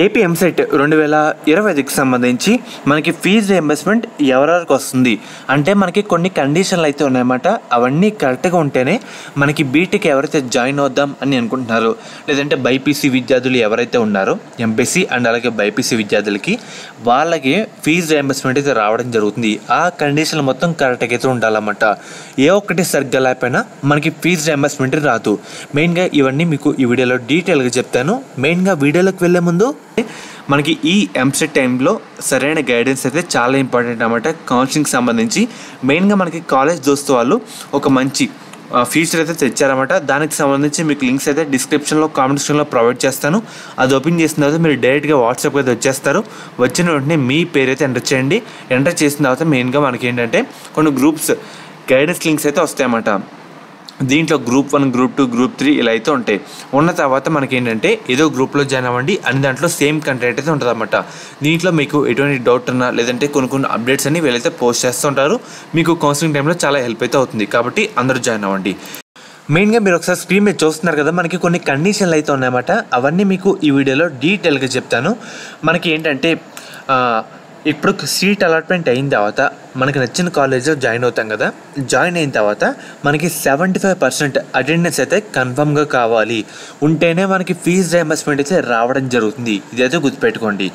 AP EAMCET 2025కి సంబంధించి మనకి fee reimbursement ఎవరెవరికి వస్తుంది అంటే మనకి కొన్ని కండిషన్లు అయితే ఉన్నాయన్నమాట. అవన్నీ కరెక్ట్గా ఉంటేనే మనకి బీటెక్ ఎవరైతే జాయిన్ అవుద్దాం అని అనుకుంటున్నారో, లేదంటే బైపీసీ విద్యార్థులు ఎవరైతే ఉన్నారో ఎంపీసీ అండ్ అలాగే బైపీసీ విద్యార్థులకి వాళ్ళకి ఫీజు రియంబర్స్మెంట్ అయితే రావడం జరుగుతుంది. ఆ కండిషన్లు మొత్తం కరెక్ట్గా అయితే ఉండాలన్నమాట. ఏ ఒక్కటి సరిగ్గా లేకపోయినా మనకి ఫీజు రియంబర్స్మెంట్ రాదు. మెయిన్గా ఇవన్నీ మీకు ఈ వీడియోలో డీటెయిల్గా చెప్తాను. మెయిన్గా వీడియోలోకి వెళ్ళే ముందు మనకి ఈ ఎంసెట్ టైంలో సరైన గైడెన్స్ అయితే చాలా ఇంపార్టెంట్ అన్నమాట. కౌన్సిలింగ్ సంబంధించి మెయిన్గా మనకి కాలేజ్ దోస్తు వాళ్ళు ఒక మంచి ఫీచర్ అయితే తెచ్చారన్నమాట. దానికి సంబంధించి మీకు లింక్స్ అయితే డిస్క్రిప్షన్లో కామెంట్ సెక్షన్లో ప్రొవైడ్ చేస్తాను. అది ఓపెన్ చేసిన తర్వాత మీరు డైరెక్ట్గా వాట్సాప్ అయితే వచ్చేస్తారు. వచ్చిన వెంటనే మీ పేరు అయితే ఎంటర్ చేయండి. ఎంటర్ చేసిన తర్వాత మెయిన్గా మనకి ఏంటంటే కొన్ని గ్రూప్స్ గైడెన్స్ లింక్స్ అయితే వస్తాయన్నమాట. దీంట్లో గ్రూప్ 1, గ్రూప్ 2, గ్రూప్ 3 ఇలా అయితే ఉంటాయి. ఉన్న తర్వాత మనకి ఏంటంటే ఏదో గ్రూప్లో జాయిన్ అవ్వండి అని దాంట్లో సేమ్ కంటెంట్ అయితే ఉంటుంది అన్నమాట. దీంట్లో మీకు ఎటువంటి డౌట్ ఉన్నా లేదంటే కొన్ని అప్డేట్స్ అన్ని వీళ్ళైతే పోస్ట్ చేస్తూ ఉంటారు. మీకు కౌన్సిలింగ్ టైంలో చాలా హెల్ప్ అయితే అవుతుంది. కాబట్టి అందరూ జాయిన్ అవ్వండి. మెయిన్గా మీరు ఒకసారి స్క్రీన్ మీద చూస్తున్నారు కదా, మనకి కొన్ని కండిషన్లు అయితే ఉన్నాయన్నమాట. అవన్నీ మీకు ఈ వీడియోలో డీటెయిల్గా చెప్తాను. మనకి ఏంటంటే ఇప్పుడు సీట్ అలాట్మెంట్ అయిన తర్వాత మనకి నచ్చిన కాలేజ్లో జాయిన్ అవుతాం కదా. జాయిన్ అయిన తర్వాత మనకి 75% అటెండెన్స్ అయితే కన్ఫర్మ్గా కావాలి. ఉంటేనే మనకి ఫీజు రియంబర్స్మెంట్ అయితే రావడం జరుగుతుంది. ఇదైతే గుర్తుపెట్టుకోండి.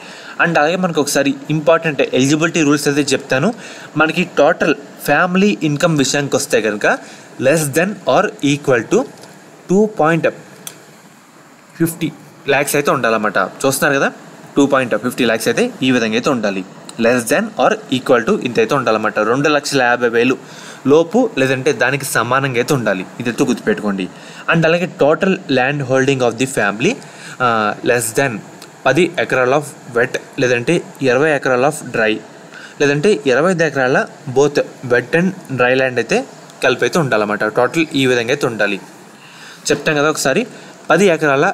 అండ్ అలాగే మనకు ఒకసారి ఇంపార్టెంట్ ఎలిజిబిలిటీ రూల్స్ అయితే చెప్తాను. మనకి టోటల్ ఫ్యామిలీ ఇన్కమ్ విషయానికి వస్తే కనుక less than or equal to 2.50 lakhs అయితే ఉండాలన్నమాట. చూస్తున్నారు కదా, 2.50 lakhs అయితే ఈ విధంగా అయితే ఉండాలి. Less than or equal to ఇంత అయితే ఉండాలన్నమాట. 2,50,000 లోపు లేదంటే దానికి సమానంగా అయితే ఉండాలి. ఇదైతే గుర్తుపెట్టుకోండి. అండ్ అలాగే total land holding of the family less than 10 ఎకరాల ఆఫ్ వెట్ లేదంటే 20 ఎకరాల ఆఫ్ డ్రై లేదంటే 25 ఎకరాల both wet and dry land అయితే కలిపి అయితే ఉండాలన్నమాట. టోటల్ ఈ విధంగా అయితే ఉండాలి. చెప్తాం కదా ఒకసారి. 10 ఎకరాల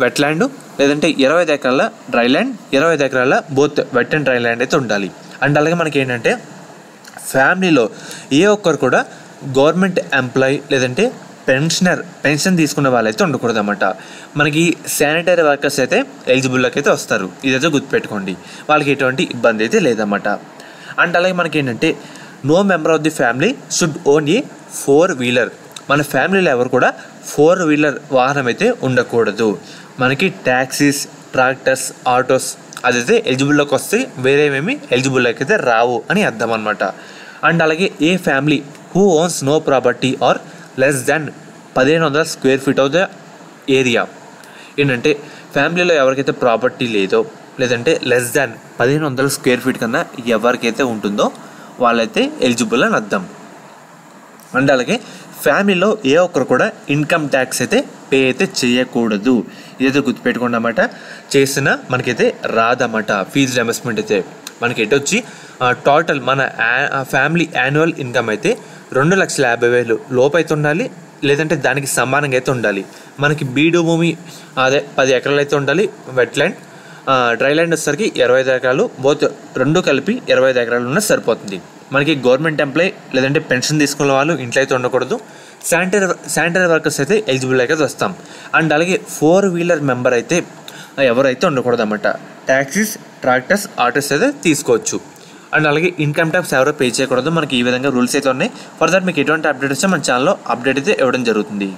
వెట్ ల్యాండ్ లేదంటే 25 ఎకరాల డ్రై ల్యాండ్, 25 ఎకరాల both wet and dry land అయితే ఉండాలి. అండ్ అలాగే మనకి ఏంటంటే ఫ్యామిలీలో ఏ ఒక్కరు కూడా గవర్నమెంట్ ఎంప్లాయీ లేదంటే పెన్షన్ తీసుకునే వాళ్ళైతే ఉండకూడదు అన్నమాట. మనకి శానిటరీ వర్కర్స్ అయితే ఎలిజిబుల్లోకి అయితే వస్తారు. ఇదైతే గుర్తుపెట్టుకోండి. వాళ్ళకి ఎటువంటి ఇబ్బంది అయితే లేదన్నమాట. అండ్ అలాగే మనకి ఏంటంటే no member of the family should own a 4-wheeler. మన ఫ్యామిలీలో ఎవరు కూడా 4-wheeler వాహనం అయితే ఉండకూడదు. మనకి ట్యాక్సీస్, ట్రాక్టర్స్, ఆటోస్ అదైతే ఎలిజిబుల్లోకి వస్తే వేరేమేమి ఎలిజిబుల్లోకి అయితే రావు అని అర్థం అనమాట. అండ్ అలాగే a family who owns no property or less than 1,500 square feet of the area. ఏంటంటే ఫ్యామిలీలో ఎవరికైతే ప్రాపర్టీ లేదో లేదంటే లెస్ దాన్ 1,500 square feet కన్నా ఎవరికైతే ఉంటుందో వాళ్ళైతే ఎలిజిబుల్ అని అర్థం. అండ్ అలాగే ఫ్యామిలీలో ఏ ఒక్కరు కూడా ఇన్కమ్ ట్యాక్స్ అయితే పే అయితే చేయకూడదు. ఇదైతే గుర్తుపెట్టుకోండి అన్నమాట. చేసినా మనకైతే రాదన్నమాట. ఫీజు రియంబర్స్మెంట్ అయితే మనకి ఎటు వచ్చి టోటల్ మన ఫ్యామిలీ యాన్యువల్ ఇన్కమ్ అయితే 2,50,000 లోపు అయితే ఉండాలి. లేదంటే దానికి సమానంగా అయితే ఉండాలి. మనకి బీడు భూమి అదే 10 ఎకరాలు అయితే ఉండాలి. వెట్ ల్యాండ్, డ్రై ల్యాండ్ వచ్చేసరికి 25 ఎకరాలు, బోత్ రెండు కలిపి 25 ఎకరాలు ఉన్నా సరిపోతుంది. మనకి గవర్నమెంట్ ఎంప్లాయీ లేదంటే పెన్షన్ తీసుకునే వాళ్ళు ఇంట్లో అయితే ఉండకూడదు. శానిటరీ వర్కర్స్ అయితే ఎలిజిబుల్ అయితే వస్తాం. అండ్ అలాగే 4-wheeler మెంబర్ అయితే ఎవరైతే ఉండకూడదు అన్నమాట. ట్యాక్సీస్, ట్రాక్టర్స్, ఆటోస్ అయితే తీసుకోవచ్చు. అండ్ అలాగే ఇన్కమ్ ట్యాక్స్ ఎవరో పే చేయకూడదు. మనకి ఈ విధంగా రూల్స్ అయితే ఉన్నాయి. ఫర్ దట్ మీకు ఎటువంటి అప్డేట్ వస్తే మన ఛానల్లో అప్డేట్ అయితే ఇవ్వడం జరుగుతుంది.